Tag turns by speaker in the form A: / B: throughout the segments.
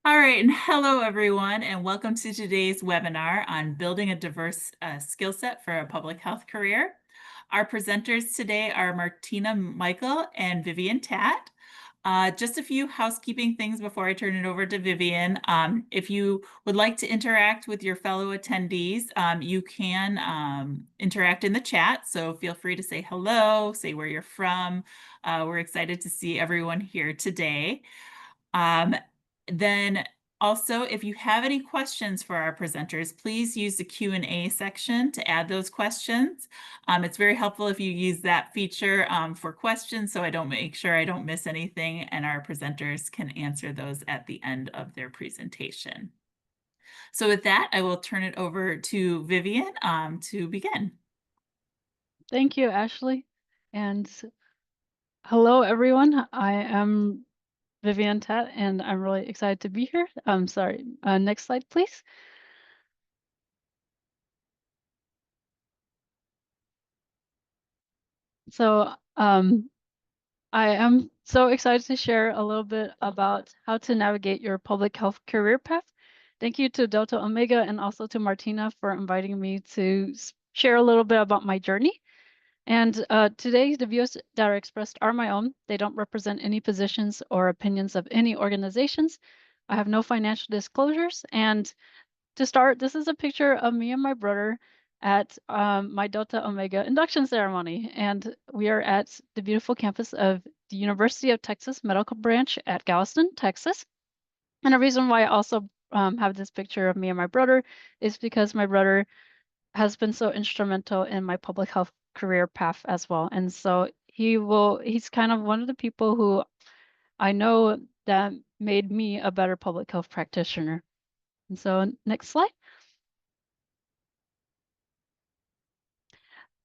A: All right, and hello everyone, and welcome to today's webinar on building a diverse skill set for a public health career. Our presenters today are Martina Michael and Vivian Tat. Just a few housekeeping things before I turn it over to Vivian. If you would like to interact with your fellow attendees, you can interact in the chat, so feel free to say hello, say where you're from. We're excited to see everyone here today. Um, then also, if you have any questions for our presenters, please use the Q&A section to add those questions. It's very helpful if you use that feature for questions so I don't make sure I don't miss anything and our presenters can answer those at the end of their presentation. So with that, I will turn it over to Vivian to begin.
B: Thank you, Ashley. And hello, everyone. I am Vivian Tat, and I'm really excited to be here. I'm sorry. Next slide, please. So I am so excited to share a little bit about how to navigate your public health career path. Thank you to Delta Omega and also to Martina for inviting me to share a little bit about my journey. And today, the views that are expressed are my own. They don't represent any positions or opinions of any organizations. I have no financial disclosures. And to start, this is a picture of me and my brother at my Delta Omega induction ceremony. And we are at the beautiful campus of the University of Texas Medical Branch at Galveston, Texas. And the reason why I also have this picture of me and my brother is because my brother has been so instrumental in my public health career path as well. And so he's kind of one of the people who I know that made me a better public health practitioner. And so next slide.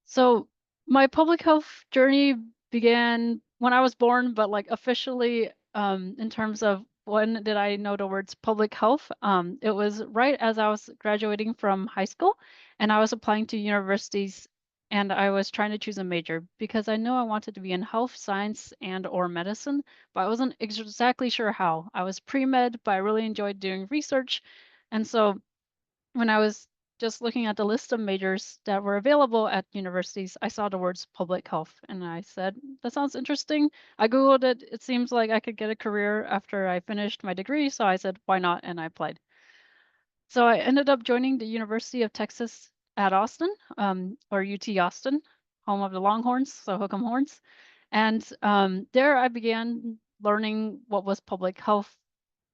B: So my public health journey began when I was born, but like officially, in terms of when did I know the words public health? It was right as I was graduating from high school and I was applying to universities and I was trying to choose a major because I knew I wanted to be in health, science, and or medicine, but I wasn't exactly sure how. I was pre-med, but I really enjoyed doing research. And so when I was just looking at the list of majors that were available at universities, I saw the words public health and I said, that sounds interesting. I Googled it. It seems like I could get a career after I finished my degree. So I said, why not? And I applied. So I ended up joining the University of Texas at Austin, or UT Austin, home of the Longhorns, so Hook'em Horns. And there I began learning what was public health,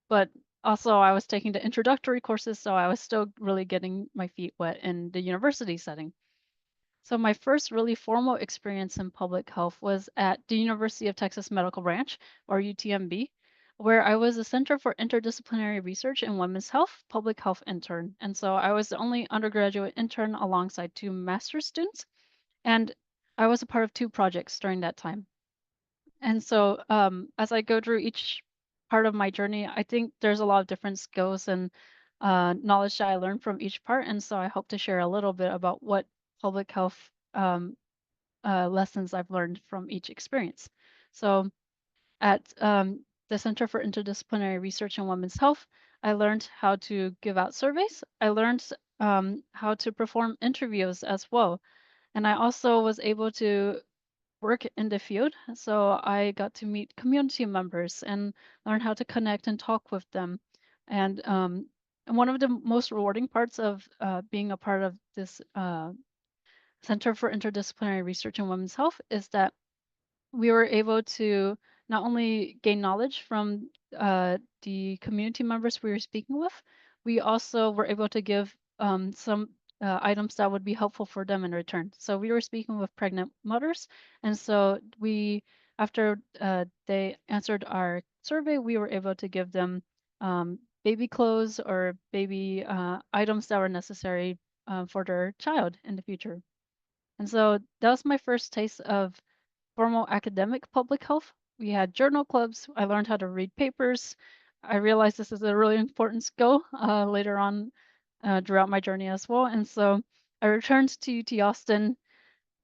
B: but also I was taking the introductory courses, so I was still really getting my feet wet in the university setting. So my first really formal experience in public health was at the University of Texas Medical Branch, or UTMB, where I was a Center for Interdisciplinary Research in Women's Health public health intern. And so I was the only undergraduate intern alongside two master's students, and I was a part of two projects during that time. And so as I go through each part of my journey, I think there's a lot of different skills and knowledge that I learned from each part. And so I hope to share a little bit about what public health lessons I've learned from each experience. So at the Center for Interdisciplinary Research in Women's Health, I learned how to give out surveys. I learned how to perform interviews as well. And I also was able to work in the field. So I got to meet community members and learn how to connect and talk with them. And one of the most rewarding parts of being a part of this Center for Interdisciplinary Research in Women's Health is that we were able to not only gain knowledge from the community members we were speaking with, we also were able to give some items that would be helpful for them in return. So we were speaking with pregnant mothers, and so after they answered our survey, we were able to give them baby clothes or baby items that were necessary for their child in the future. And so that was my first taste of formal academic public health. We had journal clubs. I learned how to read papers. I realized this is a really important skill later on throughout my journey as well. And so I returned to UT Austin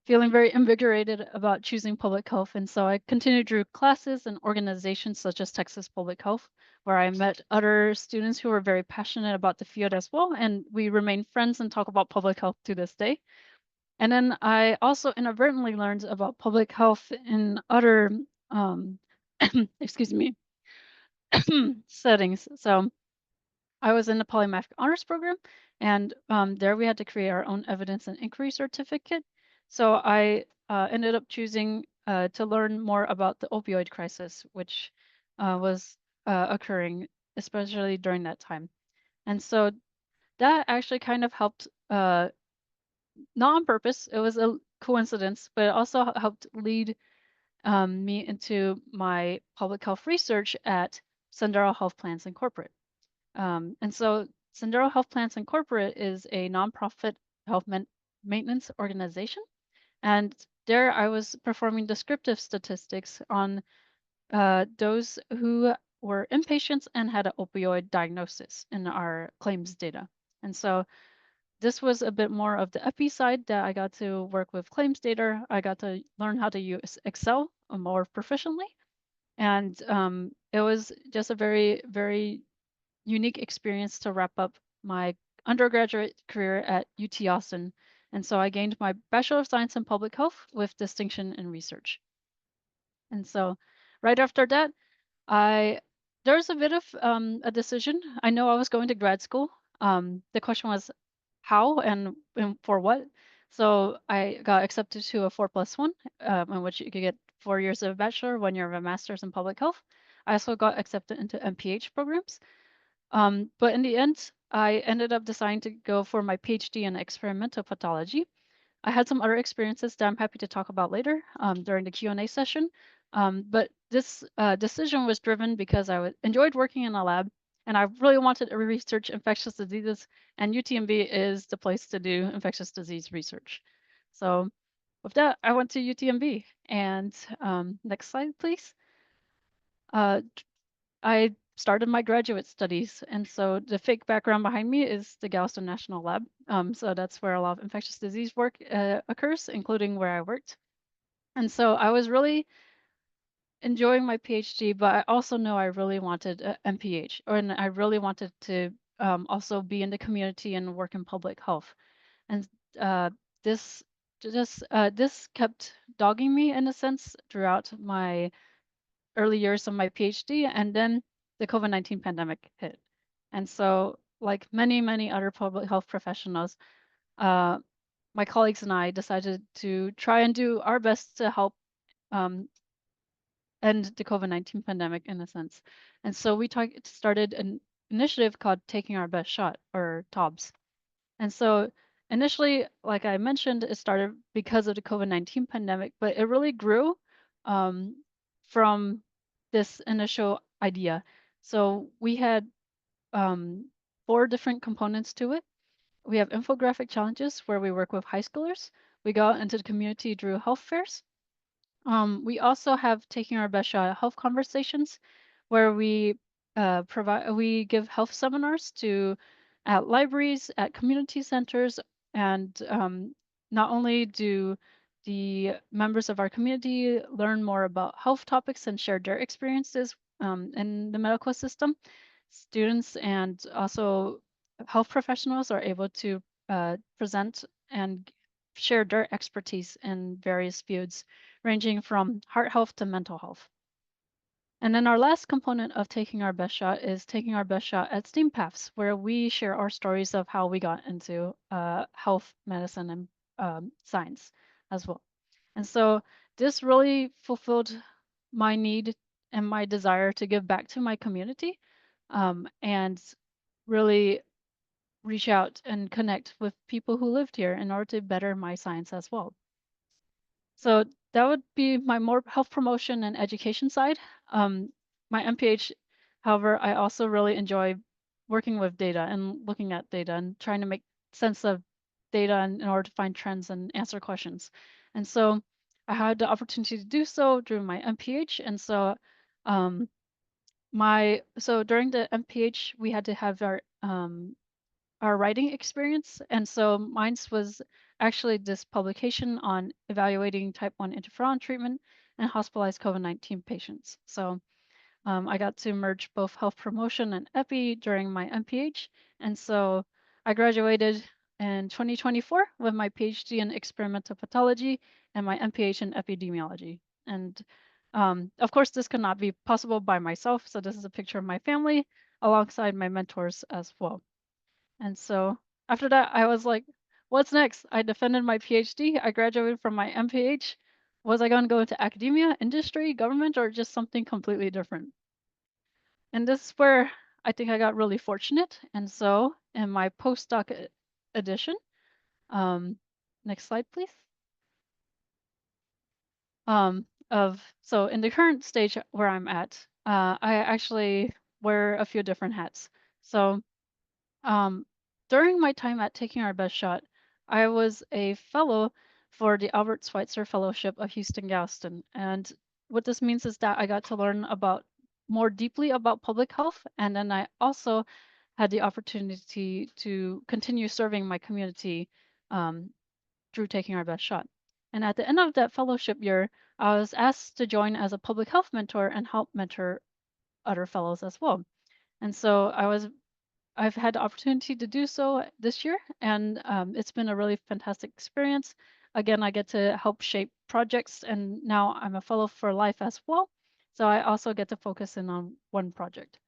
B: feeling very invigorated about choosing public health. And so I continued through classes and organizations such as Texas Public Health, where I met other students who were very passionate about the field as well. And we remain friends and talk about public health to this day. And then I also inadvertently learned about public health in other, um, excuse me, settings. So I was in the polymath honors program, and there we had to create our own evidence and inquiry certificate. So I ended up choosing to learn more about the opioid crisis, which was occurring, especially during that time. And so that actually kind of helped, not on purpose, it was a coincidence, but it also helped lead me into my public health research at Sendero Health Plans Incorporated. And so Sendero Health Plans Incorporated is a nonprofit health maintenance organization. And there I was performing descriptive statistics on those who were inpatients and had an opioid diagnosis in our claims data. And so this was a bit more of the epi side that I got to work with claims data. I got to learn how to use Excel more proficiently. And it was just a very, very unique experience to wrap up my undergraduate career at UT Austin. And so I gained my Bachelor of Science in Public Health with distinction in research. And so right after that, I there was a bit of a decision. I know I was going to grad school. The question was how and for what. So I got accepted to a 4+1, in which you could get 4 years of a bachelor, 1 year of a master's in public health. I also got accepted into MPH programs. But in the end, I ended up deciding to go for my PhD in experimental pathology. I had some other experiences that I'm happy to talk about later during the Q&A session. But this decision was driven because enjoyed working in a lab and I really wanted to research infectious diseases, and UTMB is the place to do infectious disease research. So with that, I went to UTMB. And next slide, please. Uh, I started my graduate studies. And so the fake background behind me is the Galveston National Lab. So that's where a lot of infectious disease work occurs, including where I worked. And so I was really enjoying my PhD, but I also know I really wanted a MPH, and I really wanted to also be in the community and work in public health. And uh, this this kept dogging me in a sense throughout my early years of my PhD, and then the COVID-19 pandemic hit. And so, like many, many other public health professionals, uh, my colleagues and I decided to try and do our best to help um, end the COVID-19 pandemic in a sense. And so we started an initiative called Taking Our Best Shot, or TOBS. And so initially, like I mentioned, it started because of the COVID-19 pandemic, but it really grew um, from this initial idea. So we had 4 different components to it. We have infographic challenges where we work with high schoolers. We go out into the community through health fairs. We also have Taking Our Best Shot health conversations, where we give health seminars at libraries, at community centers, and not only do the members of our community learn more about health topics and share their experiences in the medical system, students and also health professionals are able to present and share their expertise in various fields ranging from heart health to mental health. And then our last component of Taking Our Best Shot is Taking Our Best Shot at STEAM Paths, where we share our stories of how we got into health, medicine, and science as well. And so this really fulfilled my need and my desire to give back to my community and really reach out and connect with people who lived here in order to better my science as well. So that would be my more health promotion and education side. My MPH, however, I also really enjoy working with data and looking at data and trying to make sense of data in order to find trends and answer questions. And so I had the opportunity to do so during my MPH. And so um, during the MPH, we had to have our writing experience. And so mine's was actually this publication on evaluating type 1 interferon treatment and hospitalized COVID-19 patients. So I got to merge both health promotion and epi during my MPH. And so I graduated in 2024 with my PhD in experimental pathology and my MPH in epidemiology. And of course, this could not be possible by myself. So this is a picture of my family alongside my mentors as well. And so after that, I was like, what's next? I defended my PhD. I graduated from my MPH. Was I going to go into academia, industry, government, or just something completely different? And this is where I think I got really fortunate. And so in my postdoc edition, um, next slide, please. So in the current stage where I'm at, I actually wear a few different hats. So um, during my time at Taking Our Best Shot, I was a fellow for the Albert Schweitzer Fellowship of Houston Galveston. And what this means is that I got to learn about more deeply about public health. And then I also had the opportunity to continue serving my community um, through Taking Our Best Shot. And at the end of that fellowship year, I was asked to join as a public health mentor and help mentor other fellows as well. And so I've had the opportunity to do so this year, and it's been a really fantastic experience. Again, I get to help shape projects, and now I'm a fellow for life as well. So I also get to focus in on one project.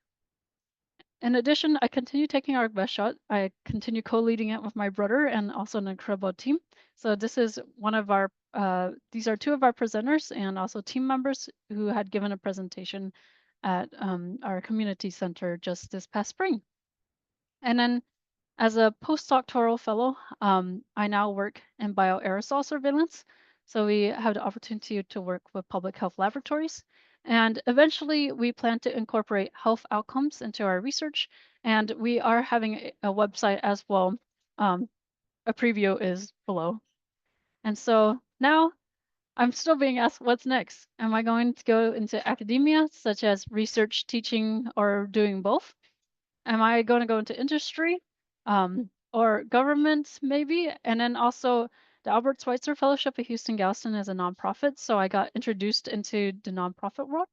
B: In addition, I continue taking our best shot. I continue co-leading it with my brother and also an incredible team. So this is one of our, these are two of our presenters and also team members who had given a presentation at our community center just this past spring. And then as a postdoctoral fellow, I now work in bioaerosol surveillance. So we have the opportunity to work with public health laboratories. And eventually, we plan to incorporate health outcomes into our research. And we are having a website as well. A preview is below. And so now I'm still being asked, what's next? Am I going to go into academia, such as research, teaching, or doing both? Am I going to go into industry or government maybe? And then also the Albert Schweitzer Fellowship at Houston Galveston is a nonprofit, so I got introduced into the nonprofit world.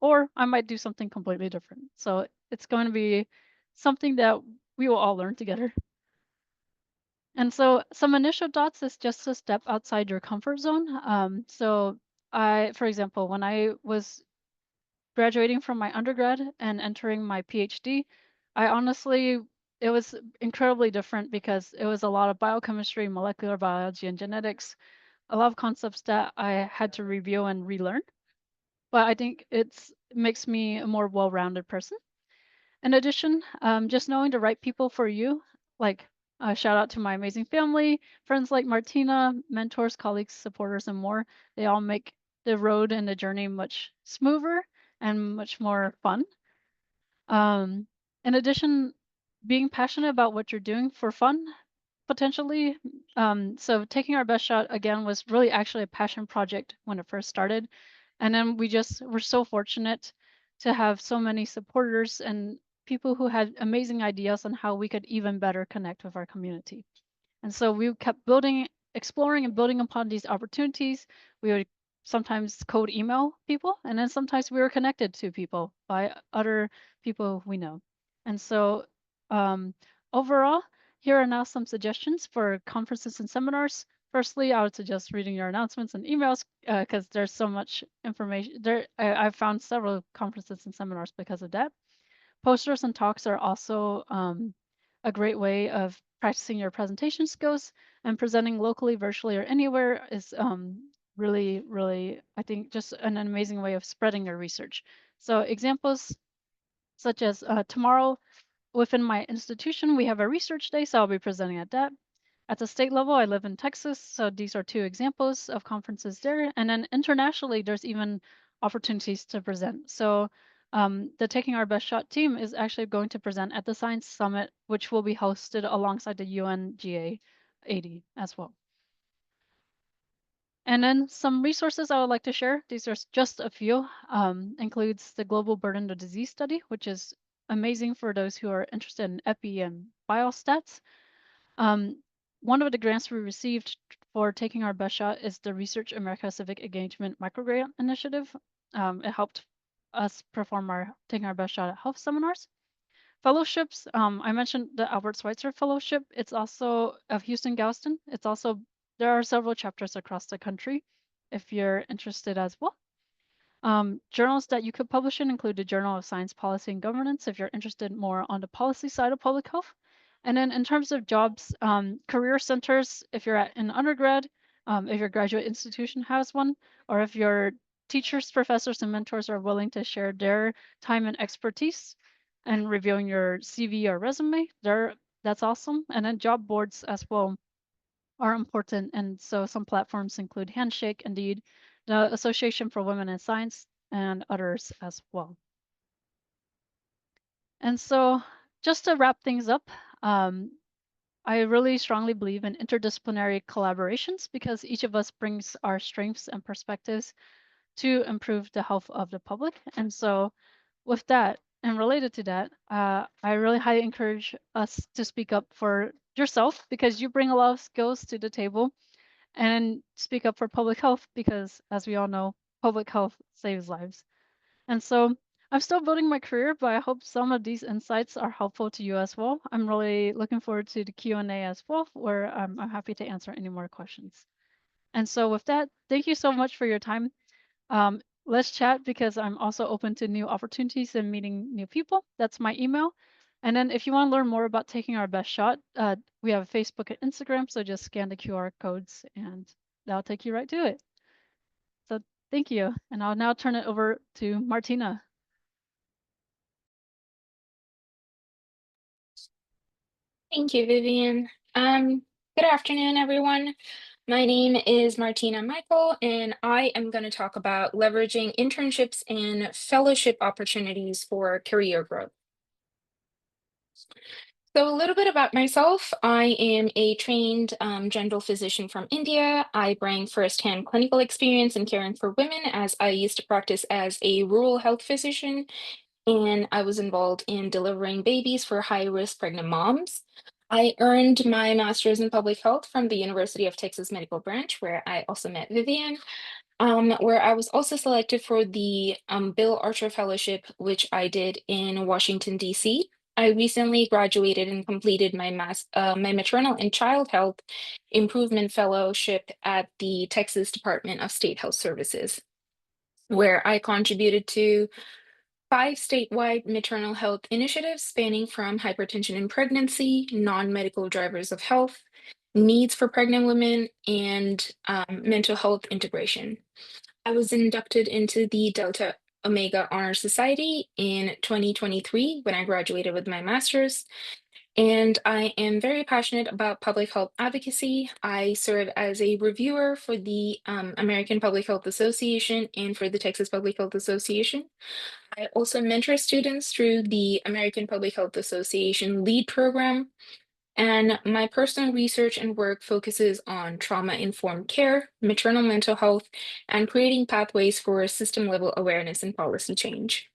B: Or I might do something completely different. So it's going to be something that we will all learn together. And so some initial thoughts is just to step outside your comfort zone. For example, when I was graduating from my undergrad and entering my PhD, it was incredibly different because it was a lot of biochemistry, molecular biology, and genetics, a lot of concepts that I had to review and relearn. But I think it makes me a more well-rounded person. In addition, just knowing the right people for you, like shout out to my amazing family, friends like Martina, mentors, colleagues, supporters, and more. They all make the road and the journey much smoother and much more fun. Um, in addition, being passionate about what you're doing for fun, potentially. So taking our best shot again was really actually a passion project when it first started. And then we're so fortunate to have so many supporters and people who had amazing ideas on how we could even better connect with our community. And so we kept exploring and building upon these opportunities. We would sometimes code email people, and then sometimes we were connected to people by other people we know. And so um, overall, here are now some suggestions for conferences and seminars. Firstly, I would suggest reading your announcements and emails because there's so much information there. I've found several conferences and seminars because of that. Posters and talks are also a great way of practicing your presentation skills, and presenting locally, virtually, or anywhere is really, really, I think, just an amazing way of spreading your research. So examples such as tomorrow within my institution, we have a research day, so I'll be presenting at that. At the state level, I live in Texas, so these are two examples of conferences there. And then internationally, there's even opportunities to present. So the Taking Our Best Shot team is actually going to present at the Science Summit, which will be hosted alongside the UNGA 80 as well. And then some resources I would like to share. These are just a few. Includes the Global Burden of Disease Study, which is amazing for those who are interested in epi and biostats. Um, one of the grants we received for taking our best shot is the Research America Civic Engagement Microgrant Initiative. It helped us perform taking our best shot at health seminars. Fellowships, I mentioned the Albert Schweitzer Fellowship. It's also of Houston Galveston. There are several chapters across the country if you're interested as well. Journals that you could publish in include the Journal of Science, Policy, and Governance if you're interested more on the policy side of public health. And then in terms of jobs, career centers, if you're at an undergrad, if your graduate institution has one, or if your teachers, professors, and mentors are willing to share their time and expertise and reviewing your CV or resume, that's awesome. And then job boards as well are important. And so some platforms include Handshake, Indeed, the Association for Women in Science, and others as well. And so just to wrap things up, I really strongly believe in interdisciplinary collaborations because each of us brings our strengths and perspectives to improve the health of the public. And so with that, and related to that, I really highly encourage us to speak up for yourself because you bring a lot of skills to the table, and speak up for public health because, as we all know, public health saves lives. And so I'm still building my career, but I hope some of these insights are helpful to you as well. I'm really looking forward to the Q&A as well, where I'm happy to answer any more questions. And so with that, thank you so much for your time. Let's chat because I'm also open to new opportunities and meeting new people. That's my email. And then if you want to learn more about taking our best shot, we have Facebook and Instagram. So just scan the QR codes and that'll take you right to it. So thank you. And I'll now turn it over to Martina.
C: Thank you, Vivian. Good afternoon, everyone. My name is Martina Michael, and I am going to talk about leveraging internships and fellowship opportunities for career growth. So a little bit about myself. I am a trained general physician from India. I bring firsthand clinical experience in caring for women as I used to practice as a rural health physician, and I was involved in delivering babies for high-risk pregnant moms. I earned my master's in public health from the University of Texas Medical Branch, where I also met Vivian, where I was also selected for the Bill Archer Fellowship, which I did in Washington, D.C. I recently graduated and completed my maternal and child health improvement fellowship at the Texas Department of State Health Services, where I contributed to 5 statewide maternal health initiatives spanning from hypertension in pregnancy, non-medical drivers of health, needs for pregnant women, and mental health integration. I was inducted into the Delta Omega Honor Society in 2023 when I graduated with my master's. And I am very passionate about public health advocacy. I serve as a reviewer for the American Public Health Association and for the Texas Public Health Association. I also mentor students through the American Public Health Association LEAD program. And my personal research and work focuses on trauma-informed care, maternal mental health, and creating pathways for system-level awareness and policy change.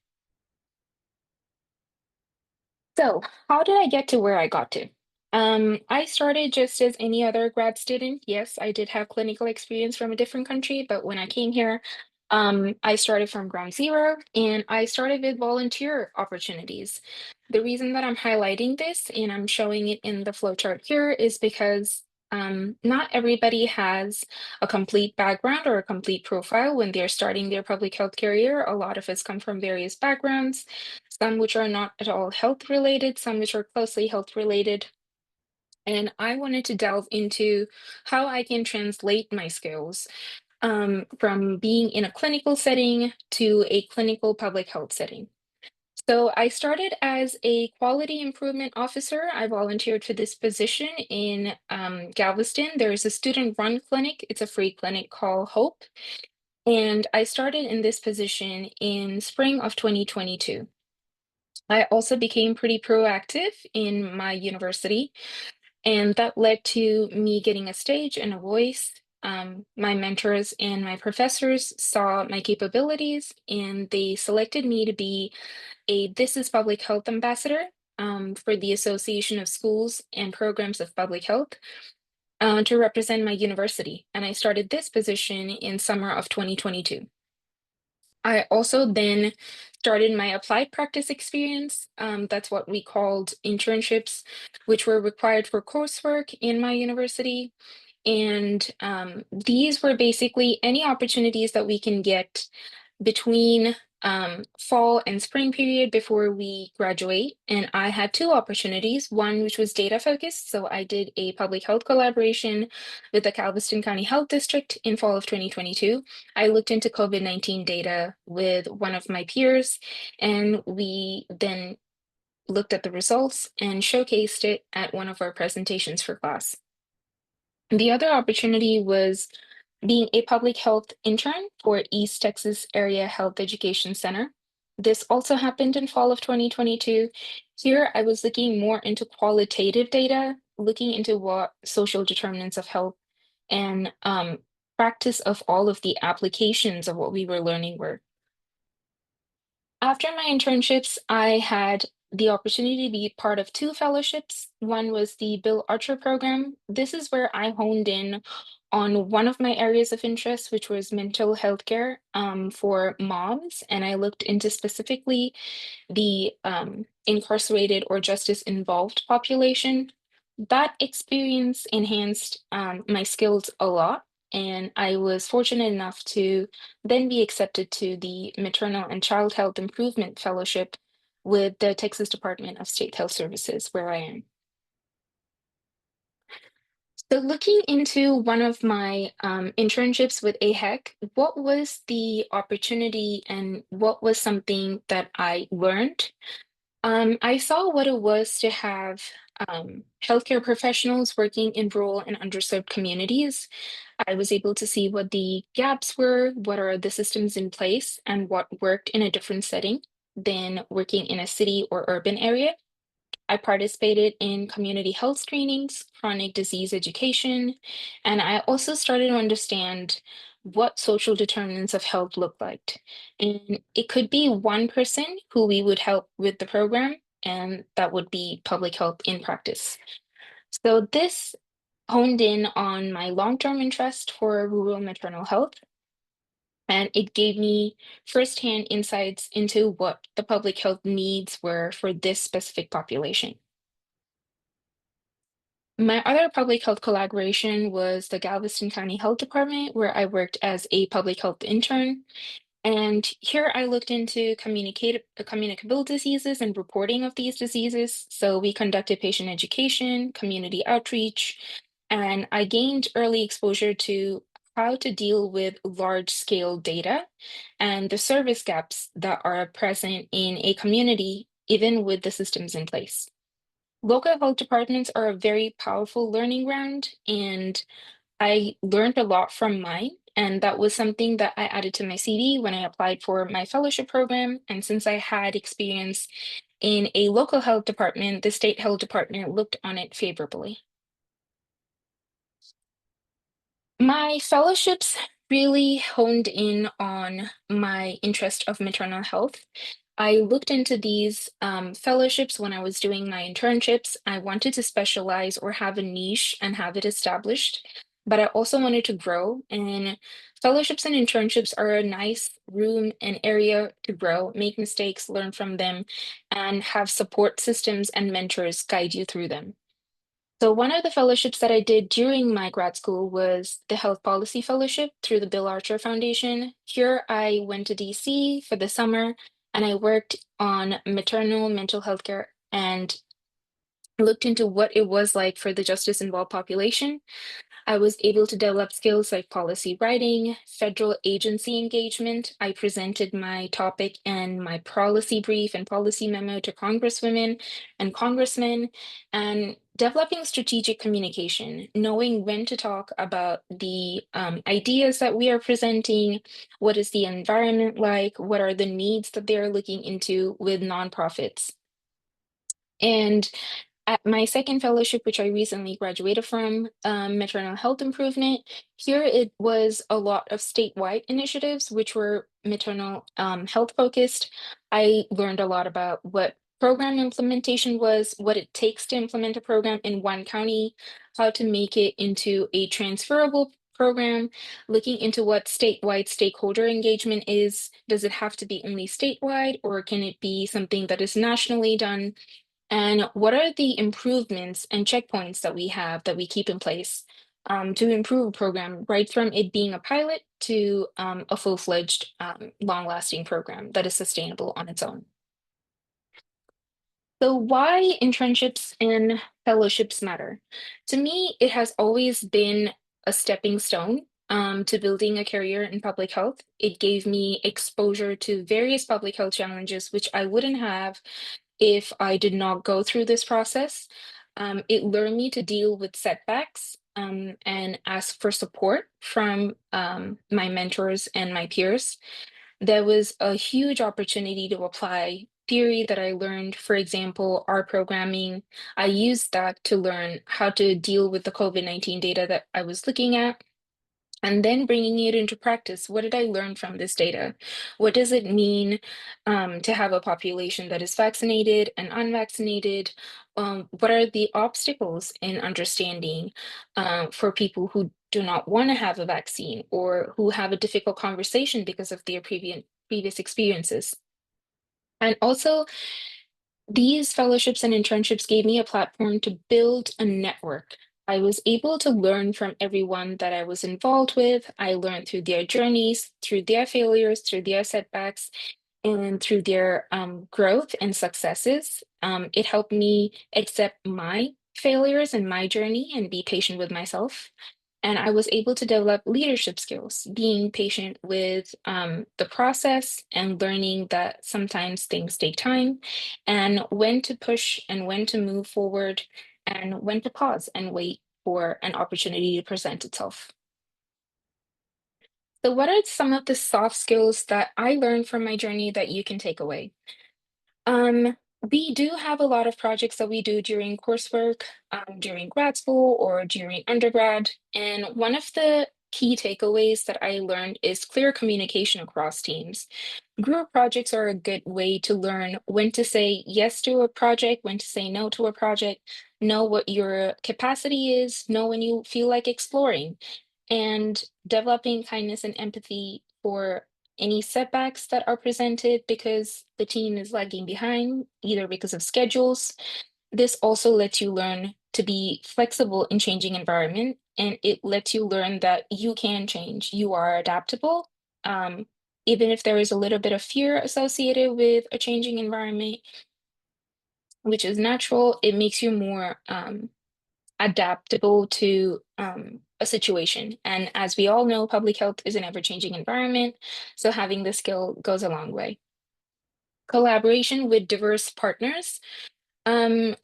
C: So, how did I get to where I got to? I started just as any other grad student. Yes, I did have clinical experience from a different country, but when I came here, I started from ground zero and I started with volunteer opportunities. The reason that I'm highlighting this and I'm showing it in the flowchart here is because not everybody has a complete background or a complete profile when they're starting their public health career. A lot of us come from various backgrounds, some which are not at all health related, some which are closely health related. And I wanted to delve into how I can translate my skills from being in a clinical setting to a clinical public health setting. So I started as a quality improvement officer. I volunteered for this position in Galveston. There is a student-run clinic. It's a free clinic called Hope. And I started in this position in spring of 2022. I also became pretty proactive in my university, and that led to me getting a stage and a voice. My mentors and my professors saw my capabilities, and they selected me to be a This is Public Health ambassador for the Association of Schools and Programs of Public Health. to represent my university, and I started this position in summer of 2022. I also then started my applied practice experience. That's what we called internships, which were required for coursework in my university. And these were basically any opportunities that we can get between fall and spring period before we graduate. And I had two opportunities, one which was data focused. So I did a public health collaboration with the Galveston County Health District in fall of 2022. I looked into COVID-19 data with one of my peers, and we then looked at the results and showcased it at one of our presentations for class. The other opportunity was being a public health intern for East Texas Area Health Education Center. This also happened in fall of 2022. Here, I was looking more into qualitative data, looking into what social determinants of health and practice of all of the applications of what we were learning were. After my internships, I had the opportunity to be part of two fellowships. One was the Bill Archer program. This is where I honed in on one of my areas of interest, which was mental health care for moms. And I looked into specifically the incarcerated or justice involved population. That experience enhanced my skills a lot. And I was fortunate enough to then be accepted to the Maternal and Child Health Improvement Fellowship with the Texas Department of State Health Services, where I am. So looking into one of my internships with AHEC, what was the opportunity and what was something that I learned? I saw what it was to have healthcare professionals working in rural and underserved communities. I was able to see what the gaps were, what are the systems in place, and what worked in a different setting than working in a city or urban area. I participated in community health screenings, chronic disease education, and I also started to understand what social determinants of health look like. And it could be one person who we would help with the program, and that would be public health in practice. So this honed in on my long-term interest for rural maternal health, and it gave me firsthand insights into what the public health needs were for this specific population. My other public health collaboration was the Galveston County Health Department, where I worked as a public health intern. And here I looked into communicable diseases and reporting of these diseases. So we conducted patient education, community outreach, and I gained early exposure to how to deal with large scale data and the service gaps that are present in a community, even with the systems in place. Local health departments are a very powerful learning ground, and I learned a lot from mine. And that was something that I added to my CV when I applied for my fellowship program. And since I had experience in a local health department, the state health department looked on it favorably. My fellowships really honed in on my interest of maternal health. I looked into these fellowships when I was doing my internships. I wanted to specialize or have a niche and have it established, but I also wanted to grow. And fellowships and internships are a nice room and area to grow, make mistakes, learn from them, and have support systems and mentors guide you through them. So one of the fellowships that I did during my grad school was the Health Policy Fellowship through the Bill Archer Foundation. Here I went to DC for the summer and I worked on maternal mental health care and looked into what it was like for the justice involved population. I was able to develop skills like policy writing, federal agency engagement. I presented my topic and my policy brief and policy memo to congresswomen and congressmen, and developing strategic communication, knowing when to talk about the ideas that we are presenting, what is the environment like, what are the needs that they are looking into with nonprofits. And at my second fellowship, which I recently graduated from, Maternal Health Improvement, here it was a lot of statewide initiatives, which were maternal health focused. I learned a lot about what program implementation was, what it takes to implement a program in one county, how to make it into a transferable program, looking into what statewide stakeholder engagement is. Does it have to be only statewide, or can it be something that is nationally done? And what are the improvements and checkpoints that we have that we keep in place to improve a program, right from it being a pilot to a full-fledged, long-lasting program that is sustainable on its own? So why internships and fellowships matter? To me, it has always been a stepping stone to building a career in public health. It gave me exposure to various public health challenges, which I wouldn't have if I did not go through this process. It learned me to deal with setbacks and ask for support from my mentors and my peers. There was a huge opportunity to apply theory that I learned, for example, R programming. I used that to learn how to deal with the COVID-19 data that I was looking at. And then bringing it into practice, what did I learn from this data? What does it mean to have a population that is vaccinated and unvaccinated? What are the obstacles in understanding for people who do not want to have a vaccine or who have a difficult conversation because of their previous experiences? And also, these fellowships and internships gave me a platform to build a network. I was able to learn from everyone that I was involved with. I learned through their journeys, through their failures, through their setbacks, and through their growth and successes. It helped me accept my failures and my journey and be patient with myself. And I was able to develop leadership skills, being patient with the process and learning that sometimes things take time, and when to push and when to move forward, and when to pause and wait for an opportunity to present itself. So, what are some of the soft skills that I learned from my journey that you can take away? Um, we do have a lot of projects that we do during coursework, during grad school or during undergrad. And one of the key takeaways that I learned is clear communication across teams. Group projects are a good way to learn when to say yes to a project, when to say no to a project, know what your capacity is, know when you feel like exploring, and developing kindness and empathy for any setbacks that are presented because the team is lagging behind, either because of schedules. This also lets you learn to be flexible in changing environment, and it lets you learn that you can change. You are adaptable. Um, Even if there is a little bit of fear associated with a changing environment, which is natural, it makes you more adaptable to a situation. And as we all know, public health is an ever-changing environment, so having this skill goes a long way. Collaboration with diverse partners.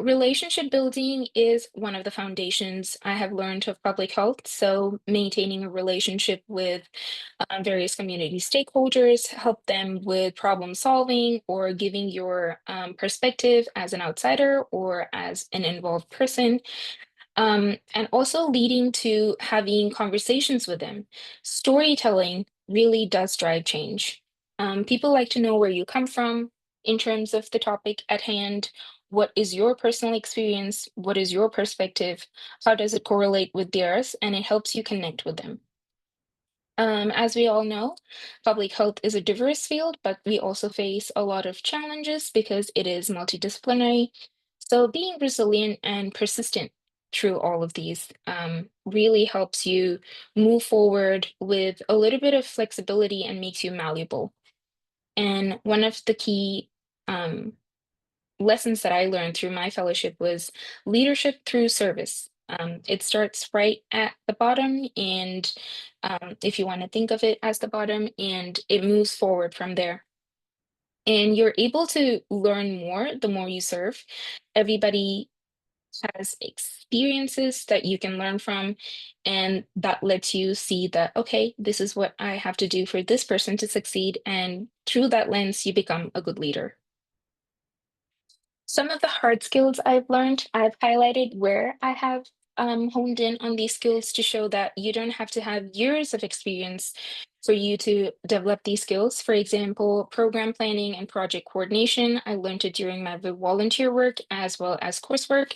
C: Relationship building is one of the foundations I have learned of public health. So maintaining a relationship with various community stakeholders, help them with problem solving or giving your perspective as an outsider or as an involved person, and also leading to having conversations with them. Storytelling really does drive change. People like to know where you come from in terms of the topic at hand. What is your personal experience? What is your perspective? How does it correlate with theirs? And it helps you connect with them. As we all know, public health is a diverse field, but we also face a lot of challenges because it is multidisciplinary. So being resilient and persistent through all of these really helps you move forward with a little bit of flexibility and makes you malleable. And one of the key um, lessons that I learned through my fellowship was leadership through service. It starts right at the bottom, and if you want to think of it as the bottom, and it moves forward from there. And you're able to learn more the more you serve. Everybody has experiences that you can learn from, and that lets you see that, okay, this is what I have to do for this person to succeed. And through that lens, you become a good leader. Some of the hard skills I've learned, I've highlighted where I have honed in on these skills to show that you don't have to have years of experience for you to develop these skills. For example, program planning and project coordination. I learned it during my volunteer work as well as coursework.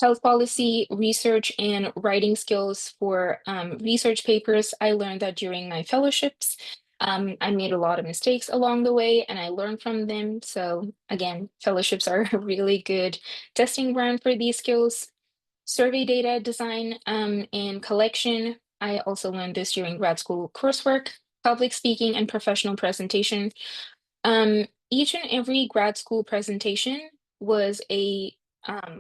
C: Health policy, research, and writing skills for research papers. I learned that during my fellowships. I made a lot of mistakes along the way and I learned from them. So again, fellowships are a really good testing ground for these skills. Survey data design and collection. I also learned this during grad school coursework. Public speaking and professional presentation. Each and every grad school presentation was a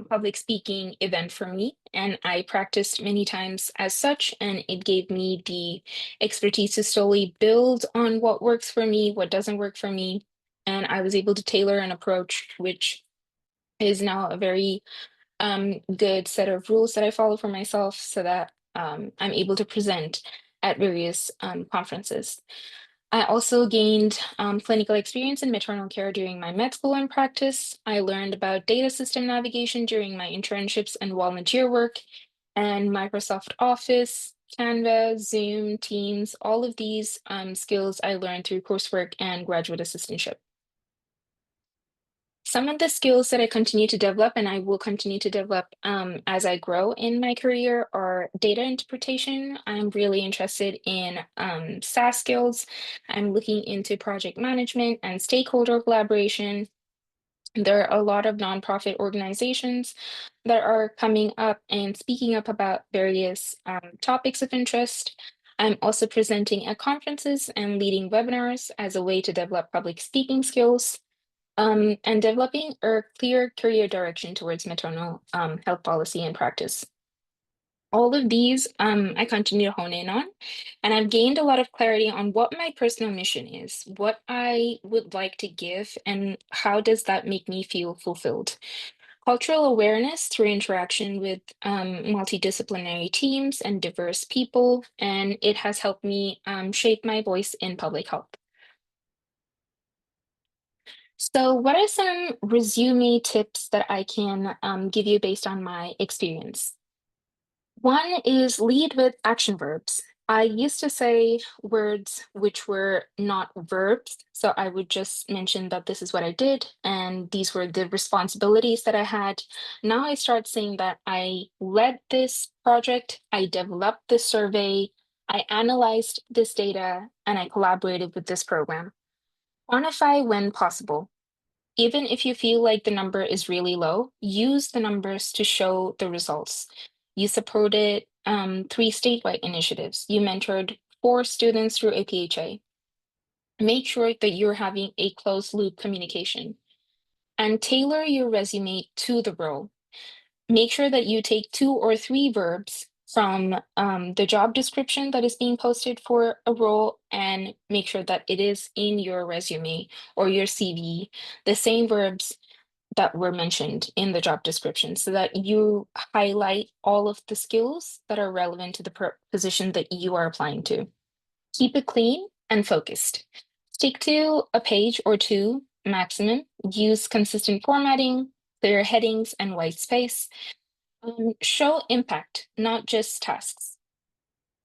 C: public speaking event for me, and I practiced many times as such, and it gave me the expertise to slowly build on what works for me, what doesn't work for me, and I was able to tailor an approach, which is now a very good set of rules that I follow for myself so that I'm able to present at various conferences. I also gained clinical experience in maternal care during my med school and practice. I learned about data system navigation during my internships and volunteer work, and Microsoft Office, Canva, Zoom, Teams, all of these skills I learned through coursework and graduate assistantship. Some of the skills that I continue to develop and I will continue to develop as I grow in my career are data interpretation. I'm really interested in SaaS skills. I'm looking into project management and stakeholder collaboration. There are a lot of nonprofit organizations that are coming up and speaking up about various topics of interest. I'm also presenting at conferences and leading webinars as a way to develop public speaking skills and developing a clear career direction towards maternal health policy and practice. All of these I continue to hone in on, and I've gained a lot of clarity on what my personal mission is, what I would like to give, and how does that make me feel fulfilled. Cultural awareness through interaction with multidisciplinary teams and diverse people, and it has helped me shape my voice in public health. So, what are some resume tips that I can give you based on my experience? One is lead with action verbs. I used to say words which were not verbs. So I would just mention that this is what I did and these were the responsibilities that I had. Now I start saying that I led this project, I developed this survey, I analyzed this data, and I collaborated with this program. Quantify when possible. Even if you feel like the number is really low, use the numbers to show the results. You supported 3 statewide initiatives. You mentored 4 students through APHA. Make sure that you're having a closed loop communication and tailor your resume to the role. Make sure that you take 2 or 3 verbs from the job description that is being posted for a role and make sure that it is in your resume or your CV, the same verbs that were mentioned in the job description so that you highlight all of the skills that are relevant to the position that you are applying to. Keep it clean and focused. Stick to a page or 2 maximum. Use consistent formatting, clear headings, and white space. Show impact, not just tasks.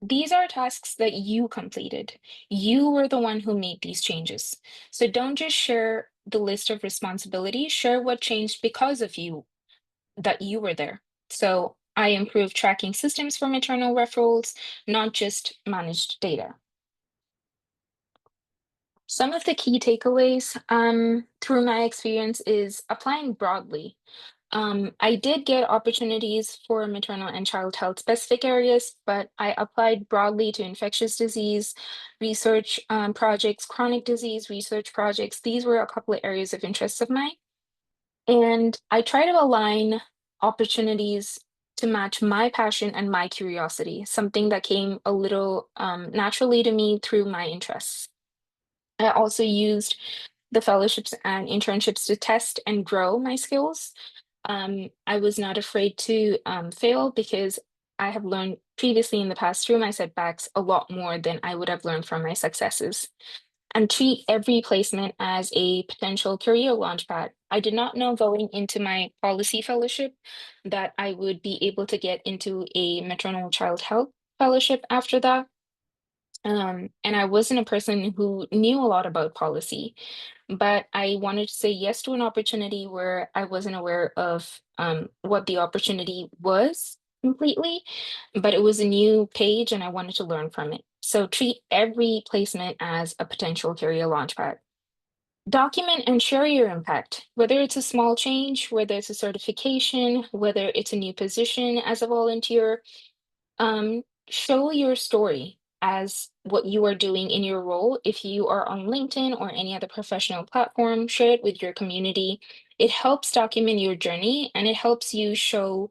C: These are tasks that you completed. You were the one who made these changes. So don't just share the list of responsibilities, share what changed because of you, that you were there. So I improved tracking systems for maternal referrals, not just managed data. Some of the key takeaways through my experience is applying broadly. I did get opportunities for maternal and child health specific areas, but I applied broadly to infectious disease, research projects, chronic disease research projects. These were a couple of areas of interest of mine. And I try to align opportunities to match my passion and my curiosity, something that came a little naturally to me through my interests. I also used the fellowships and internships to test and grow my skills. I was not afraid to fail because I have learned previously in the past through my setbacks a lot more than I would have learned from my successes. And treat every placement as a potential career launchpad. I did not know going into my policy fellowship that I would be able to get into a maternal child health fellowship after that. And I wasn't a person who knew a lot about policy, but I wanted to say yes to an opportunity where I wasn't aware of what the opportunity was completely, but it was a new page and I wanted to learn from it. So treat every placement as a potential career launchpad. Document and share your impact, whether it's a small change, whether it's a certification, whether it's a new position as a volunteer. Show your story as what you are doing in your role. If you are on LinkedIn or any other professional platform, share it with your community. It helps document your journey and it helps you showcase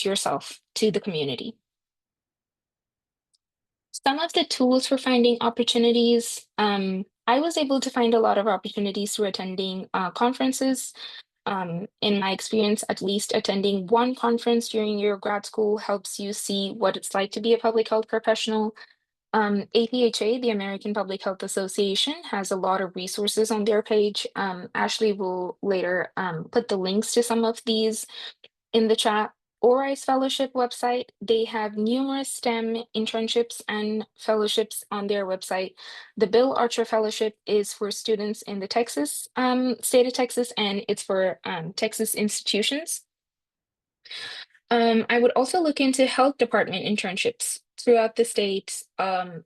C: yourself to the community. Some of the tools for finding opportunities, I was able to find a lot of opportunities through attending conferences. In my experience, at least attending one conference during your grad school helps you see what it's like to be a public health professional. APHA, the American Public Health Association, has a lot of resources on their page. Ashley will later put the links to some of these in the chat. ORI's fellowship website, they have numerous STEM internships and fellowships on their website. The Bill Archer Fellowship is for students in the state of Texas, and it's for Texas institutions. I would also look into health department internships throughout the state,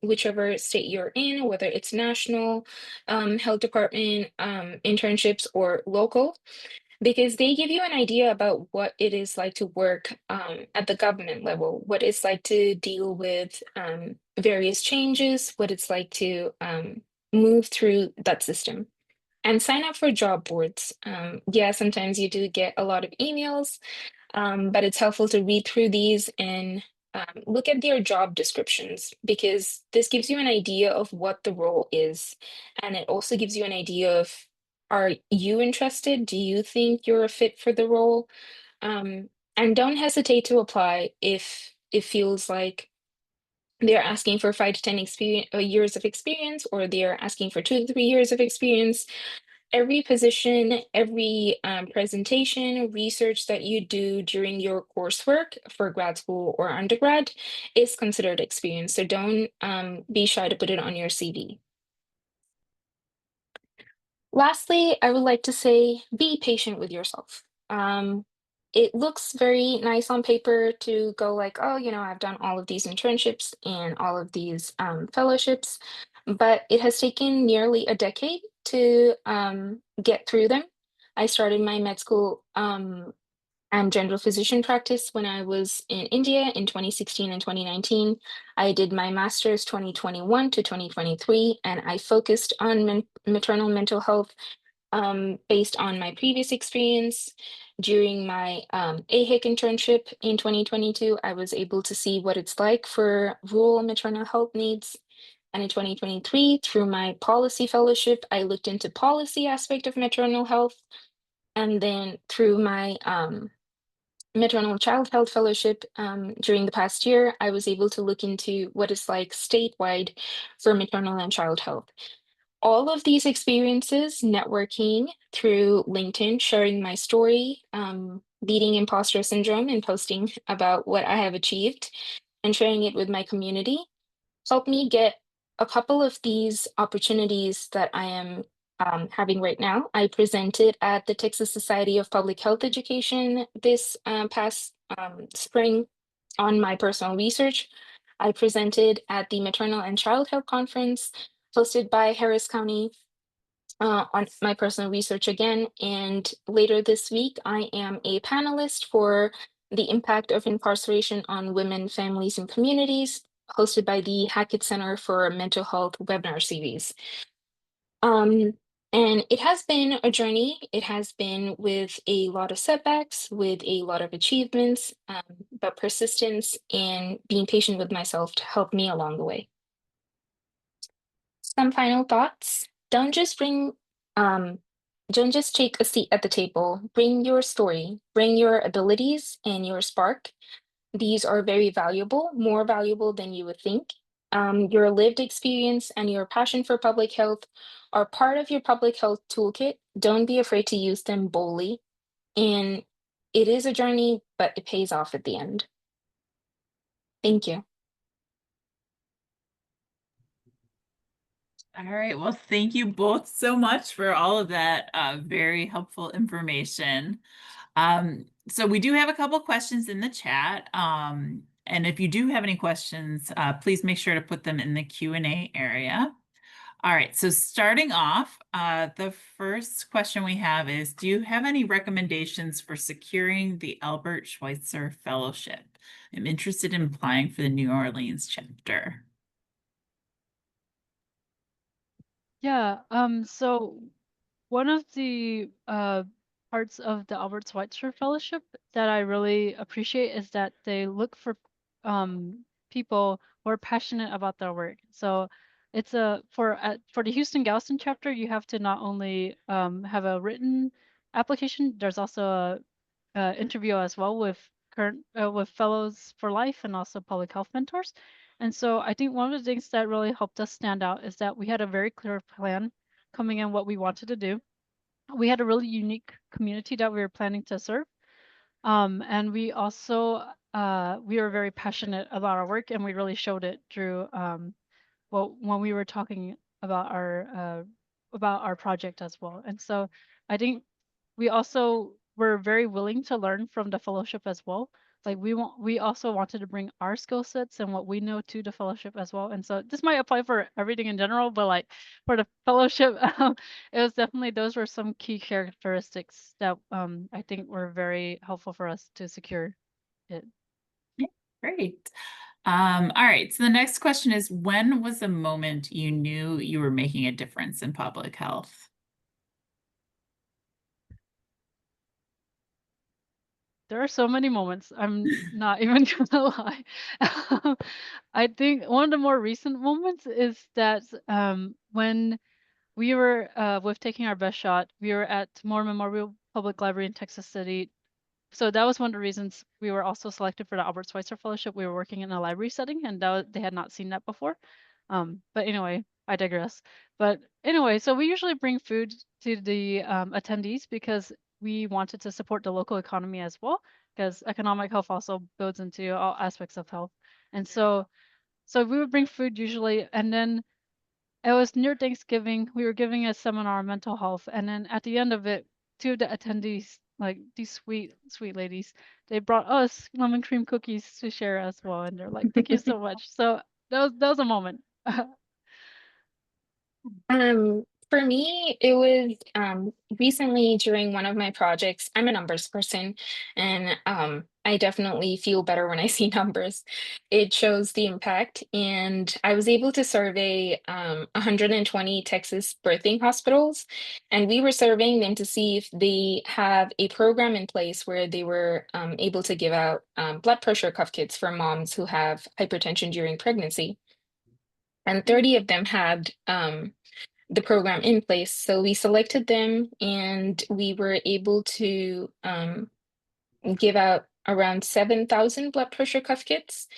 C: whichever state you're in, whether it's national health department internships or local, because they give you an idea about what it is like to work at the government level, what it's like to deal with various changes, what it's like to move through that system. And sign up for job boards. Yeah, sometimes you do get a lot of emails, but it's helpful to read through these and look at their job descriptions because this gives you an idea of what the role is. And it also gives you an idea of, are you interested? Do you think you're a fit for the role? And don't hesitate to apply if it feels like they're asking for 5 to 10 years of experience, or they're asking for 2 to 3 years of experience. Every position, every presentation, research that you do during your coursework for grad school or undergrad is considered experience. So don't be shy to put it on your CV. Lastly, I would like to say be patient with yourself. It looks very nice on paper to go like, oh, I've done all of these internships and all of these fellowships, but it has taken nearly a decade to get through them. I started my med school and general physician practice when I was in India in 2016 and 2019. I did my master's 2021 to 2023, and I focused on maternal mental health based on my previous experience. During my AHIC internship in 2022, I was able to see what it's like for rural maternal health needs. And in 2023, through my policy fellowship, I looked into policy aspect of maternal health. And then through my maternal child health fellowship during the past year, I was able to look into what it's like statewide for maternal and child health. All of these experiences, networking through LinkedIn, sharing my story, beating imposter syndrome and posting about what I have achieved and sharing it with my community, helped me get a couple of these opportunities that I am having right now. I presented at the Texas Society of Public Health Education this past spring on my personal research. I presented at the Maternal and Child Health Conference hosted by Harris County on my personal research again. And later this week, I am a panelist for the impact of incarceration on women, families, and communities, hosted by the Hackett Center for Mental Health webinar series. And it has been a journey. It has been with a lot of setbacks, with a lot of achievements, but persistence and being patient with myself to help me along the way. Some final thoughts. Um, don't just take a seat at the table. Bring your story, bring your abilities and your spark. These are very valuable, more valuable than you would think. Your lived experience and your passion for public health are part of your public health toolkit. Don't be afraid to use them boldly. And it is a journey, but it pays off at the end. Thank you.
A: All right. Well, thank you both so much for all of that very helpful information. So we do have a couple questions in the chat. And if you do have any questions, please make sure to put them in the Q&A area. All right, so starting off, the first question we have is, do you have any recommendations for securing the Albert Schweitzer Fellowship? I'm interested in applying for the New Orleans chapter.
B: Yeah, so one of the parts of the Albert Schweitzer Fellowship that I really appreciate is that they look for people who are passionate about their work. So it's for the Houston Galveston chapter, you have to not only have a written application, there's also a interview as well with current with fellows for life and also public health mentors. And so I think one of the things that really helped us stand out is that we had a very clear plan coming in what we wanted to do. We had a really unique community that we were planning to serve. And we also we were very passionate about our work, and we really showed it through well when we were talking about our project as well. And so I think we also were very willing to learn from the fellowship as well. Like we also wanted to bring our skill sets and what we know to the fellowship as well. And so this might apply for everything in general, but like for the fellowship, it was definitely those were some key characteristics that I think were very helpful for us to secure it.
A: Yeah, great. All right, so the next question is, when was the moment you knew you were making a difference in public health?
B: There are so many moments. I'm not even gonna lie. I think one of the more recent moments is that when we were with taking our best shot, we were at Moore Memorial Public Library in Texas City. So that was one of the reasons we were also selected for the Albert Schweitzer Fellowship. We were working in a library setting, and they had not seen that before. But anyway, I digress. But anyway, so we usually bring food to the attendees because we wanted to support the local economy as well, because economic health also builds into all aspects of health. And so we would bring food usually, and then it was near Thanksgiving. We were giving a seminar on mental health, and then at the end of it, two of the attendees, like these sweet, sweet ladies, they brought us lemon cream cookies to share as well, and they're like, "Thank you so much." So that was a moment.
C: For me, it was recently during one of my projects. I'm a numbers person, and I definitely feel better when I see numbers. It shows the impact, and I was able to survey 120 Texas birthing hospitals, and we were surveying them to see if they have a program in place where they were able to give out blood pressure cuff kits for moms who have hypertension during pregnancy. And 30 of them had the program in place. So we selected them and we were able to give out around 7,000 blood pressure cuff kits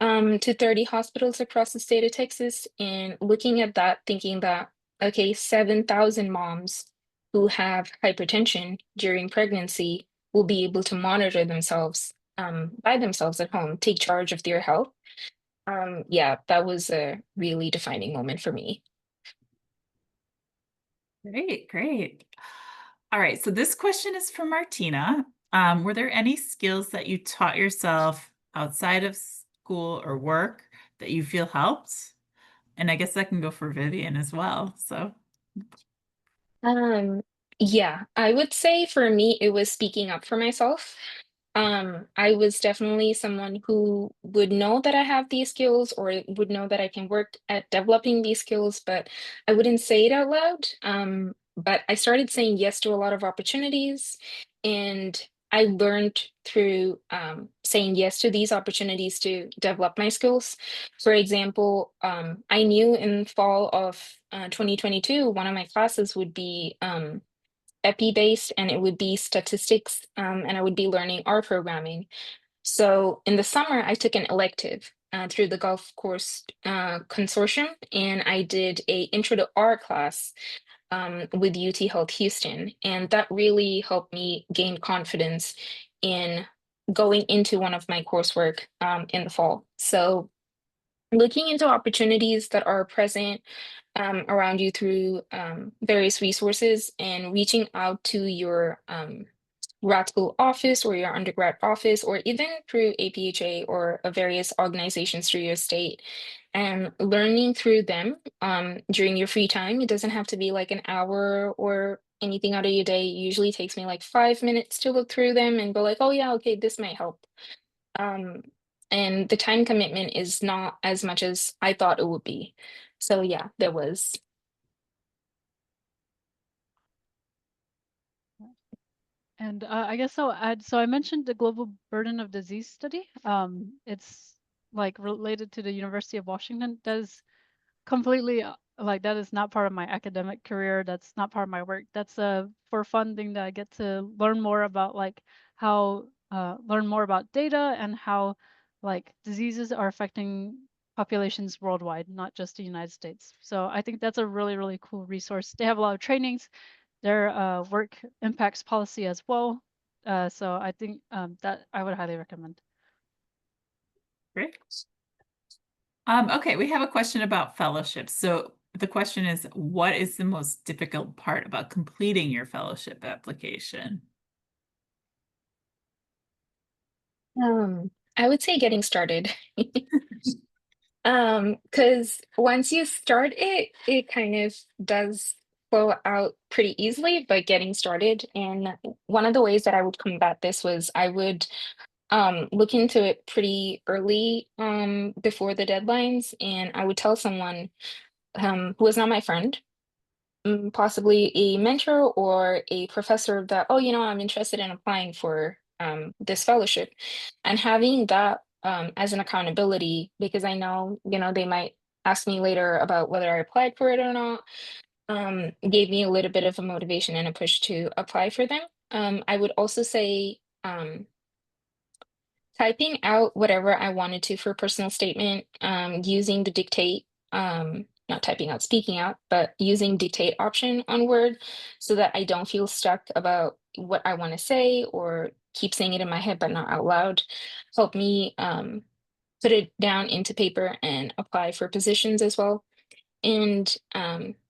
C: to 30 hospitals across the state of Texas. And looking at that, thinking that, okay, 7,000 moms who have hypertension during pregnancy will be able to monitor themselves by themselves at home, take charge of their health. Yeah, that was a really defining moment for me.
A: Great, great. All right, so this question is from Martina. Were there any skills that you taught yourself outside of school or work that you feel helped? And I guess that can go for Vivian as well. So,
C: Um, yeah, I would say for me, it was speaking up for myself. I was definitely someone who would know that I have these skills or would know that I can work at developing these skills, but I wouldn't say it out loud. But I started saying yes to a lot of opportunities, and I learned through saying yes to these opportunities to develop my skills. For example, I knew in fall of 2022, one of my classes would be epi based and it would be statistics and I would be learning R programming. So in the summer, I took an elective through the Golf Course Consortium and I did a Intro to R class with UT Health Houston. And that really helped me gain confidence in going into one of my coursework in the fall. So looking into opportunities that are present around you through various resources and reaching out to your grad school office or your undergrad office or even through APHA or various organizations through your state and learning through them during your free time. It doesn't have to be like an hour or anything out of your day. It usually takes me like 5 minutes to look through them and go like, oh yeah, okay, this might help. Um, and the time commitment is not as much as I thought it would be. So yeah, there was.
B: And I guess I'll add, so I mentioned the global burden of disease study. It's like related to the University of Washington. That is completely like that is not part of my academic career. That's not part of my work. That's a for fun thing that I get to learn more about like how learn more about data and how like diseases are affecting populations worldwide, not just the United States. So I think that's a really, really cool resource. They have a lot of trainings. Their work impacts policy as well. So I think that I would highly recommend.
A: Great. Okay, we have a question about fellowships. So the question is, what is the most difficult part about completing your fellowship application?
C: I would say getting started. Because once you start it, it kind of does flow out pretty easily, but getting started. And one of the ways that I would combat this was I would look into it pretty early before the deadlines, and I would tell someone who was not my friend, possibly a mentor or a professor that, oh, I'm interested in applying for this fellowship, and having that as an accountability because I know, they might ask me later about whether I applied for it or not, gave me a little bit of a motivation and a push to apply for them. I would also say typing out whatever I wanted to for a personal statement, using the dictate, not typing out, speaking out, but using dictate option on Word so that I don't feel stuck about what I want to say or keep saying it in my head but not out loud. Help me put it down into paper and apply for positions as well. And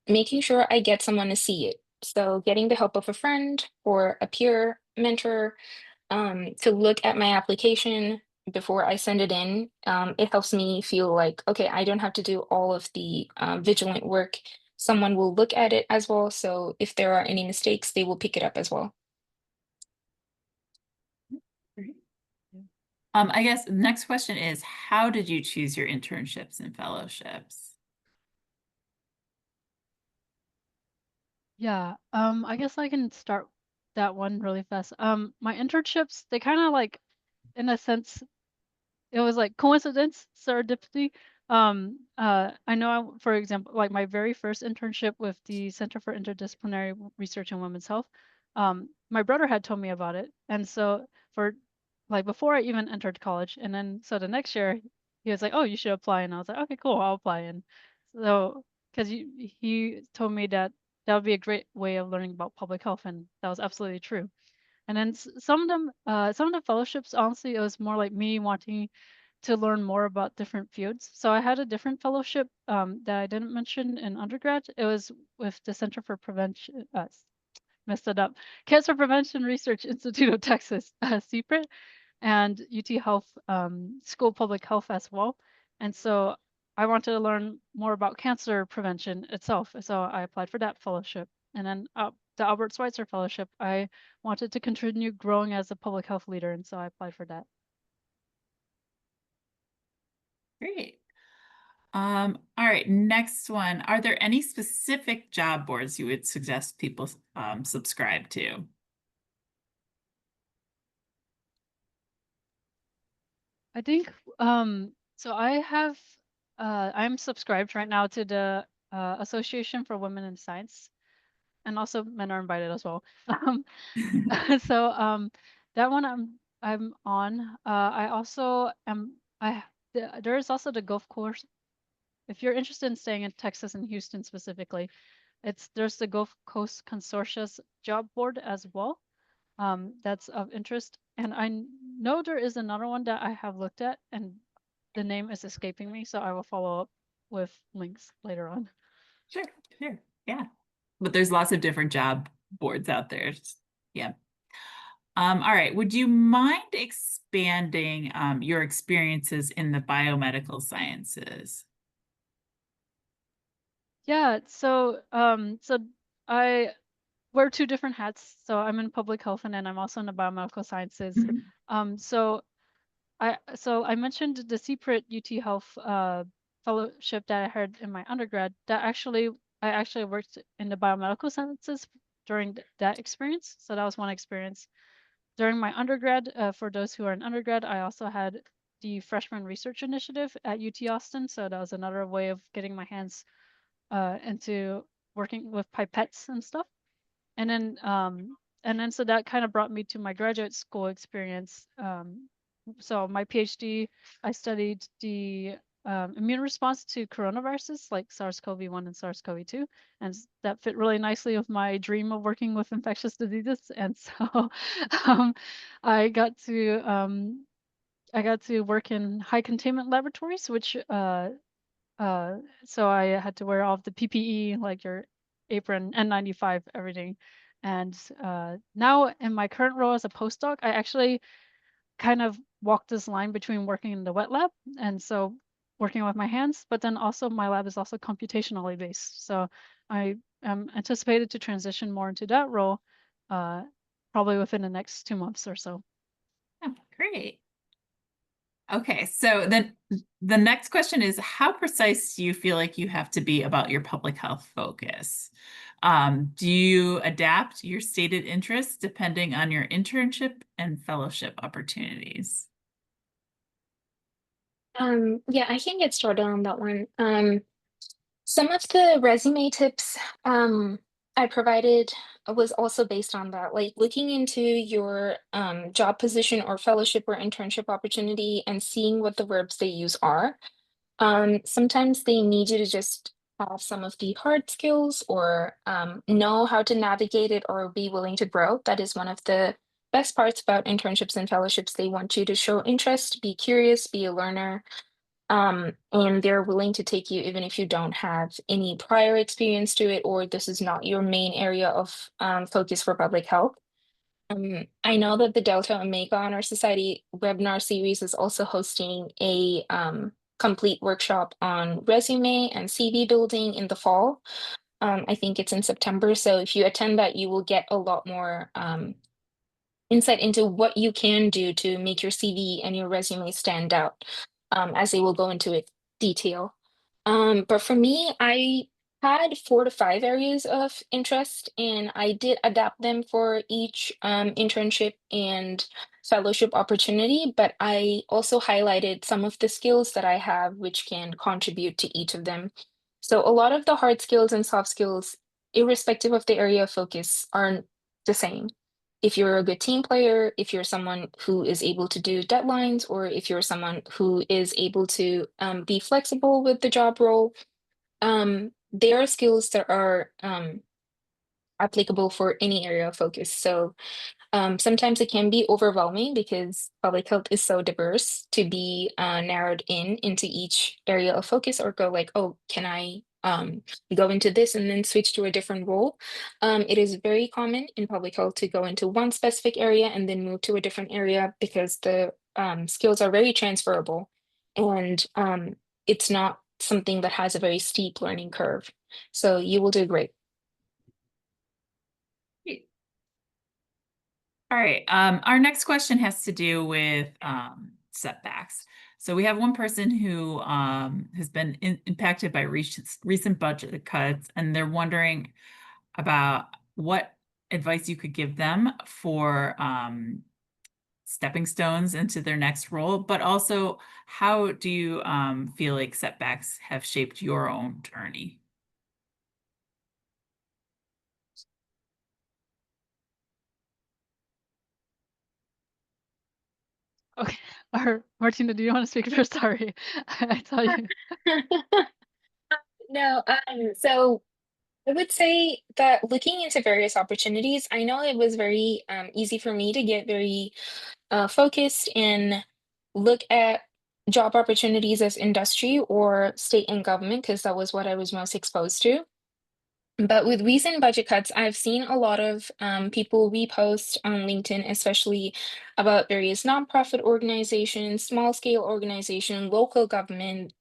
C: making sure I get someone to see it. So getting the help of a friend or a peer mentor to look at my application before I send it in. It helps me feel like, okay, I don't have to do all of the vigilant work. Someone will look at it as well. So if there are any mistakes, they will pick it up as well.
A: Great. I guess next question is, how did you choose your internships and fellowships?
B: Yeah, I guess I can start that one really fast. My internships, they kind of like, in a sense, it was like coincidence, serendipity. I know, for example, like my very first internship with the Center for Interdisciplinary Research in Women's Health, my brother had told me about it, and so for like before I even entered college, and then so the next year he was like, "Oh, you should apply," and I was like, "Okay, cool, I'll apply." And so because he told me that that would be a great way of learning about public health, and that was absolutely true. And then some of them, some of the fellowships, honestly, it was more like me wanting to learn more about different fields. So I had a different fellowship that I didn't mention in undergrad. It was with the Center for Prevention, messed it up, Cancer Prevention Research Institute of Texas, CPRIT, and UT Health School of Public Health as well. And so I wanted to learn more about cancer prevention itself. So I applied for that fellowship. And then the Albert Schweitzer Fellowship, I wanted to continue growing as a public health leader. And so I applied for that.
A: Great. All right, next one. Are there any specific job boards you would suggest people subscribe to?
B: I think so I have I'm subscribed right now to the Association for Women in Science, and also men are invited as well. Um, so that one I'm on. I also am there is also the Gulf Coast. If you're interested in staying in Texas and Houston specifically, there's the Gulf Coast Consortia's job board as well. That's of interest. And know there is another one that I have looked at, and the name is escaping me, so I will follow up with links later on.
A: Sure, sure. Yeah. But there's lots of different job boards out there. Yeah. All right. Would you mind expanding your experiences in the biomedical sciences?
B: Yeah, so I wear two different hats. So I'm in public health and then I'm also in the biomedical sciences.
A: Mhm.
B: So I mentioned the CPRIT UT Health fellowship that I had in my undergrad. I actually worked in the biomedical sciences during that experience. So that was one experience. During my undergrad, for those who are in undergrad, I also had the freshman research initiative at UT Austin. So that was another way of getting my hands into working with pipettes and stuff. And then so that kind of brought me to my graduate school experience. So my PhD, I studied the immune response to coronaviruses like SARS-CoV-1 and SARS-CoV-2, and that fit really nicely with my dream of working with infectious diseases. And so um, I got to um, I got to work in high containment laboratories, which uh, so I had to wear all of the PPE, like your apron, N95, everything. And now in my current role as a postdoc, I actually kind of walk this line between working in the wet lab and so working with my hands, but then also my lab is also computationally based. So I am anticipated to transition more into that role uh, probably within the next 2 months or so.
A: Oh, great. Okay, so then the next question is, how precise do you feel like you have to be about your public health focus? Do you adapt your stated interests depending on your internship and fellowship opportunities?
C: Yeah, I can get started on that one. Some of the resume tips I provided was also based on that, like looking into your job position or fellowship or internship opportunity and seeing what the verbs they use are. Sometimes they need you to just have some of the hard skills or know how to navigate it or be willing to grow. That is one of the best parts about internships and fellowships. They want you to show interest, be curious, be a learner, and they're willing to take you even if you don't have any prior experience to it or this is not your main area of focus for public health. I know that the Delta Omega Honor Society webinar series is also hosting a complete workshop on resume and CV building in the fall. I think it's in September. So if you attend that, you will get a lot more insight into what you can do to make your CV and your resume stand out, as they will go into it detail. But for me, I had 4 to 5 areas of interest, and I did adapt them for each internship and fellowship opportunity. But I also highlighted some of the skills that I have, which can contribute to each of them. So a lot of the hard skills and soft skills, irrespective of the area of focus, are the same. If you're a good team player, if you're someone who is able to do deadlines, or if you're someone who is able to be flexible with the job role, there are skills that are applicable for any area of focus. So sometimes it can be overwhelming because public health is so diverse to be narrowed in into each area of focus or go like, oh, can I go into this and then switch to a different role? It is very common in public health to go into one specific area and then move to a different area because the skills are very transferable and it's not something that has a very steep learning curve. So you will do great.
A: Great. All right. Our next question has to do with setbacks. So we have one person who has been impacted by recent budget cuts, and they're wondering about what advice you could give them for stepping stones into their next role, but also how do you feel like setbacks have shaped your own journey?
B: Okay, or Martina, do you want to speak first? Sorry, I tell you.
C: No, so I would say that looking into various opportunities, I know it was very easy for me to get very focused and look at job opportunities as industry or state and government, because that was what I was most exposed to. But with recent budget cuts, I've seen a lot of people repost on LinkedIn, especially about various nonprofit organizations, small scale organization, local government,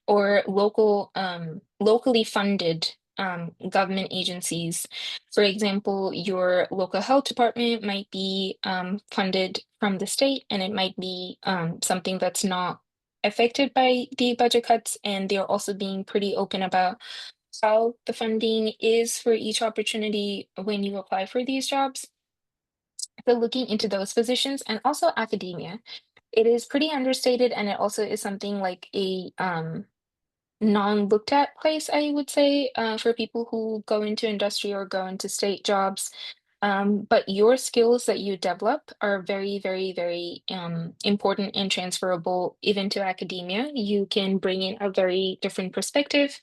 C: or locally funded government agencies. For example, your local health department might be funded from the state, and it might be something that's not affected by the budget cuts. And they're also being pretty open about how the funding is for each opportunity when you apply for these jobs. So looking into those positions and also academia, it is pretty understated, and it also is something like a non-looked at place, I would say, for people who go into industry or go into state jobs. But your skills that you develop are very, very, very important and transferable even to academia. You can bring in a very different perspective.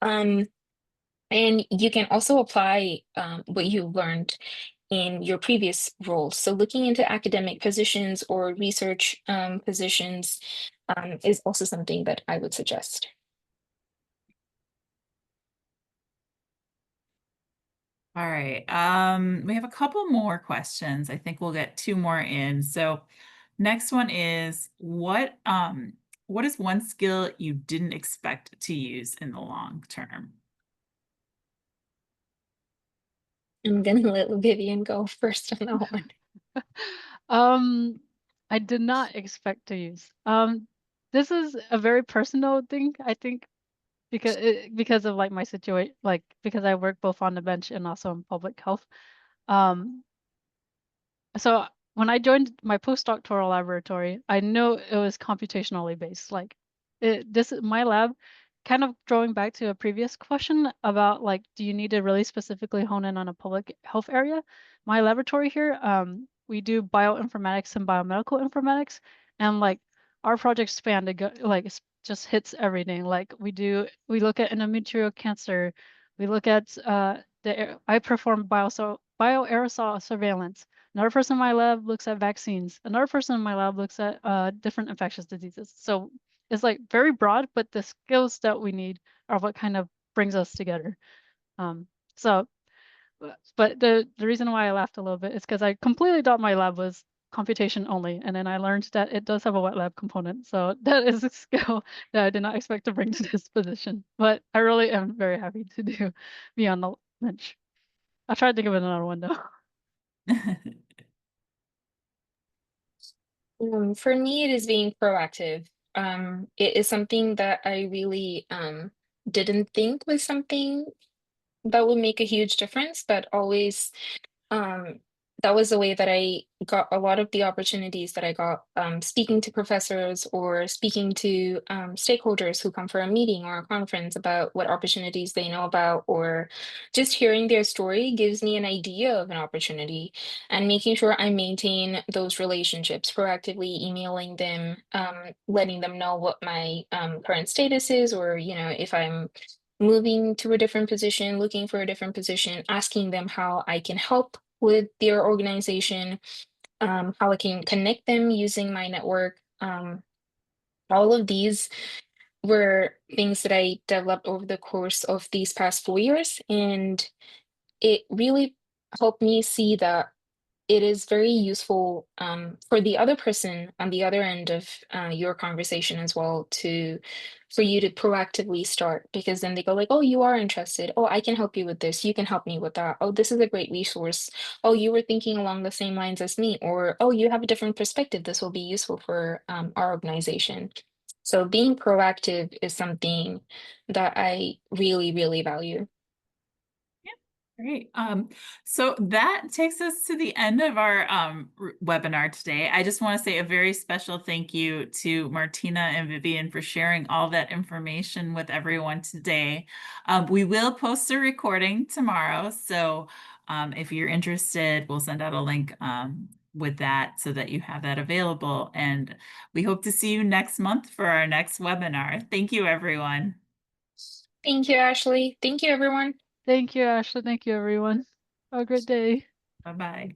C: Um, and you can also apply what you learned in your previous roles. So looking into academic positions or research positions is also something that I would suggest.
A: All right. We have a couple more questions. I think we'll get two more in. So next one is what is one skill you didn't expect to use in the long term?
C: I'm gonna let Vivian go first on that one.
B: I did not expect to use. This is a very personal thing, I think, because of like my situation, like because I work both on the bench and also in public health. Um, so when I joined my postdoctoral laboratory, I know it was computationally based. Like this is my lab, kind of drawing back to a previous question about like, do you need to really specifically hone in on a public health area? My laboratory here, we do bioinformatics and biomedical informatics, and like our project span to go like just hits everything. Like we look at endometrial cancer, we look at I perform bioaerosol surveillance. Another person in my lab looks at vaccines. Another person in my lab looks at different infectious diseases. So it's like very broad, but the skills that we need are what kind of brings us together. Um, so, but the reason why I laughed a little bit is because I completely thought my lab was computation only, and then I learned that it does have a wet lab component. So that is a skill that I did not expect to bring to this position. But I really am very happy to be on the bench. I tried to give it another one though.
C: For me, it is being proactive. It is something that I really didn't think was something that would make a huge difference, but always um, that was the way that I got a lot of the opportunities that I got speaking to professors or speaking to stakeholders who come for a meeting or a conference about what opportunities they know about, or just hearing their story gives me an idea of an opportunity, and making sure I maintain those relationships, proactively emailing them, letting them know what my current status is, or, if I'm moving to a different position, looking for a different position, asking them how I can help with their organization, how I can connect them using my network. All of these were things that I developed over the course of these past 4 years, and it really helped me see that it is very useful for the other person on the other end of your conversation as well, for you to proactively start, because then they go like, oh, you are interested, oh, I can help you with this, you can help me with that, oh, this is a great resource, oh, you were thinking along the same lines as me, or oh, you have a different perspective, this will be useful for our organization. So being proactive is something that I really, really value.
A: Great. So that takes us to the end of our webinar today. I just want to say a very special thank you to Martina and Vivian for sharing all that information with everyone today. We will post a recording tomorrow, so if you're interested, we'll send out a link with that so that you have that available. And we hope to see you next month for our next webinar. Thank you, everyone.
C: Thank you, Ashley. Thank you, everyone.
B: Thank you, Ashley. Thank you, everyone. Have a great day.
A: Bye-bye.